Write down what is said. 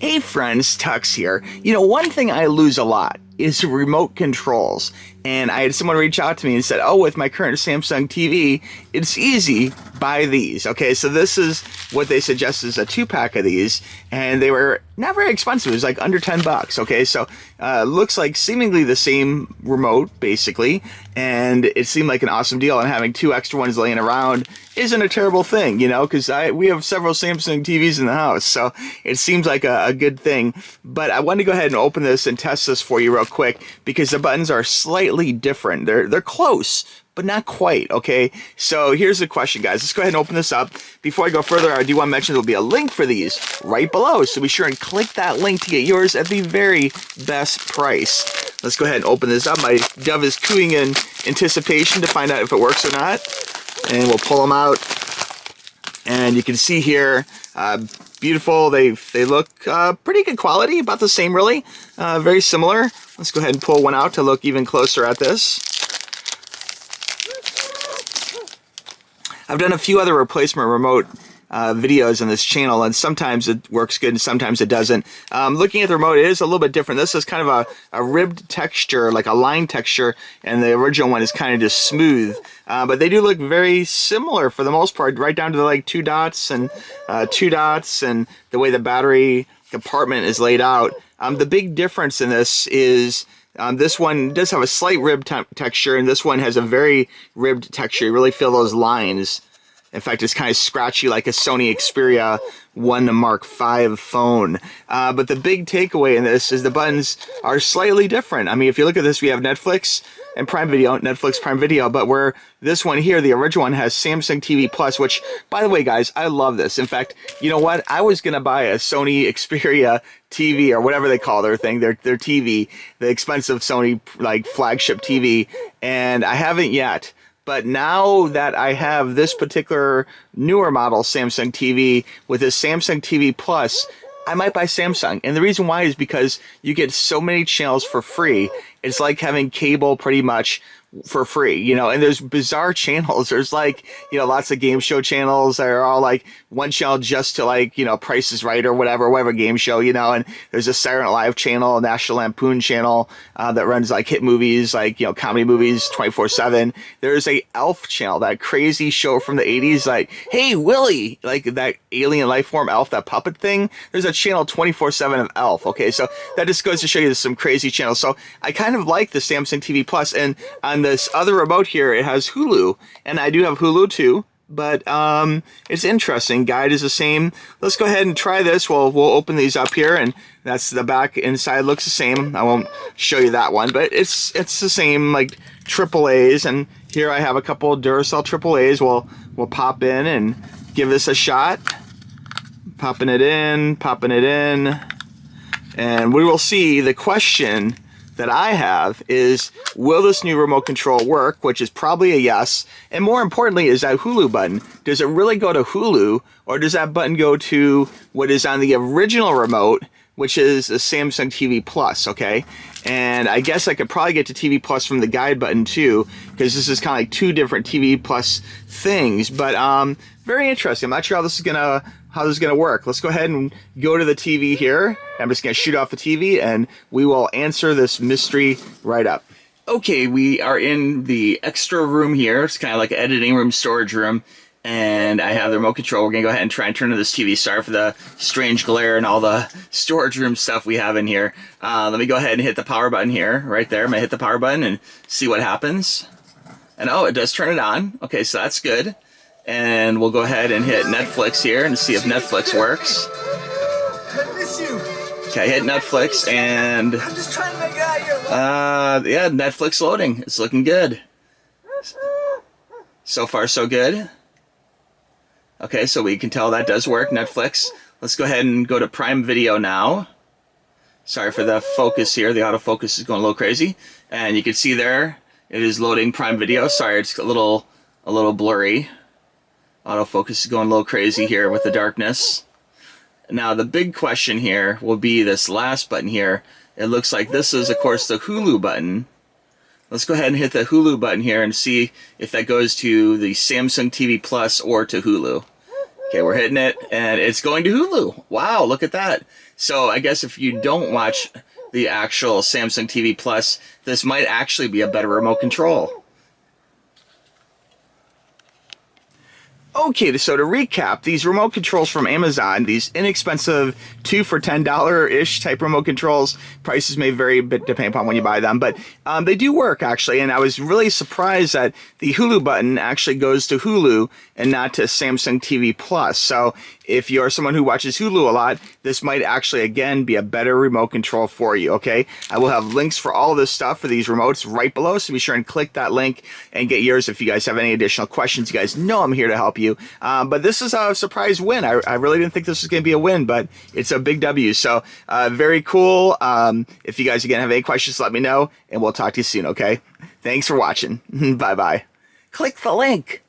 Hey friends, TUXX here. You know, one thing I lose a lot is remote controls. And I had someone reach out to me and said, oh, with my current Samsung TV, it's easy, buy these. Okay, so this is what they suggest is a 2-pack of these, and they were not very expensive. It was like under 10 bucks. Okay, so looks like seemingly the same remote, basically, and it seemed like an awesome deal, and having 2 extra ones laying around isn't a terrible thing, you know, because we have several Samsung TVs in the house, so it seems like a good thing. But I wanted to go ahead and open this and test this for you real quick, because the buttons are slightly different. They're close, but not quite, okay? So here's the question, guys. Let's go ahead and open this up. Before I go further, I do want to mention there will be a link for these right below, so be sure and click that link to get yours at the very best price. Let's go ahead and open this up. My dove is cooing in anticipation to find out if it works or not. And we'll pull them out. And you can see here, beautiful. They look pretty good quality, about the same really, very similar. Let's go ahead and pull one out to look even closer at this. I've done a few other replacement remote videos on this channel, and sometimes it works good and sometimes it doesn't. Looking at the remote, it is a little bit different. This is kind of a ribbed texture, like a line texture, and the original one is kind of just smooth. But they do look very similar for the most part, right down to the like 2 dots and the way the battery compartment is laid out. The big difference in this is this one does have a slight ribbed texture, and this one has a very ribbed texture. You really feel those lines. In fact, it's kind of scratchy like a Sony Xperia 1 Mark V phone. But the big takeaway in this is the buttons are slightly different. I mean, if you look at this, we have Netflix and Prime Video, Netflix Prime Video, but where this one here, the original one, has Samsung TV Plus, which, by the way, guys, I love this. In fact, you know what? I was going to buy a Sony Xperia TV, or whatever they call their thing, their TV, the expensive Sony, like, flagship TV, and I haven't yet. But now that I have this particular newer model Samsung TV with this Samsung TV Plus, I might buy Samsung. And the reason why is because you get so many channels for free. It's like having cable pretty much for free, you know, and there's bizarre channels. There's like, you know, lots of game show channels that are all like one channel just to like, you know, Price is Right or whatever game show, you know, and there's a Saturday Night Live channel, a National Lampoon channel that runs like hit movies, like, you know, comedy movies 24/7. There's a Elf channel, that crazy show from the 80s, like, hey, Willie, like that alien life form Elf, that puppet thing. There's a channel 24/7 of Elf. Okay, so that just goes to show you there's some crazy channels. So I kind of like the Samsung TV Plus, and on this other remote here, it has Hulu, and I do have Hulu too, but it's interesting. Guide is the same. Let's go ahead and try this. We'll open these up here, and that's the back. Inside looks the same. I won't show you that one, but it's the same, like AAAs, and here I have a couple Duracell AAAs. We'll pop in and give this a shot. Popping it in, and we will see. The question that I have is, will this new remote control work, which is probably a yes, and more importantly, is that Hulu button, does it really go to Hulu, or does that button go to what is on the original remote, which is a Samsung TV Plus, okay? And I guess I could probably get to TV Plus from the guide button too, because this is kind of like 2 different TV Plus things, but very interesting. I'm not sure how this is gonna work. Let's go ahead and go to the TV here. I'm just gonna shoot off the TV, and we will answer this mystery right up. Okay, we are in the extra room here. It's kind of like an editing room, storage room, and I have the remote control. We're gonna go ahead and try and turn on this TV. Sorry for the strange glare and all the storage room stuff we have in here. Let me go ahead and hit the power button here, right there. I'm gonna hit the power button and see what happens. And oh, it does turn it on. Okay, so that's good. And we'll go ahead and hit Netflix here and see if Netflix works. Okay, hit Netflix, and yeah, Netflix loading. It's looking good. So far, so good. Okay, so we can tell that does work, Netflix. Let's go ahead and go to Prime Video now. Sorry for the focus here. The autofocus is going a little crazy. And you can see there, it is loading Prime Video. Sorry, it's a little blurry. Autofocus is going a little crazy here with the darkness. Now the big question here will be this last button here. It looks like this is, of course, the Hulu button. Let's go ahead and hit the Hulu button here and see if that goes to the Samsung TV Plus or to Hulu. Okay, we're hitting it, and it's going to Hulu. Wow, look at that. So I guess if you don't watch the actual Samsung TV Plus, this might actually be a better remote control. Okay, so to recap, these remote controls from Amazon, these inexpensive 2 for $10-ish type remote controls, prices may vary a bit depending upon when you buy them, but they do work actually, and I was really surprised that the Hulu button actually goes to Hulu and not to Samsung TV Plus. So if you're someone who watches Hulu a lot, this might actually, again, be a better remote control for you, okay? I will have links for all this stuff for these remotes right below, so be sure and click that link and get yours if you guys have any additional questions. You guys know I'm here to help you. But this is a surprise win. I really didn't think this was going to be a win, but it's a big W. So very cool. If you guys, again, have any questions, let me know, and we'll talk to you soon, okay? Thanks for watching. Bye-bye. Click the link.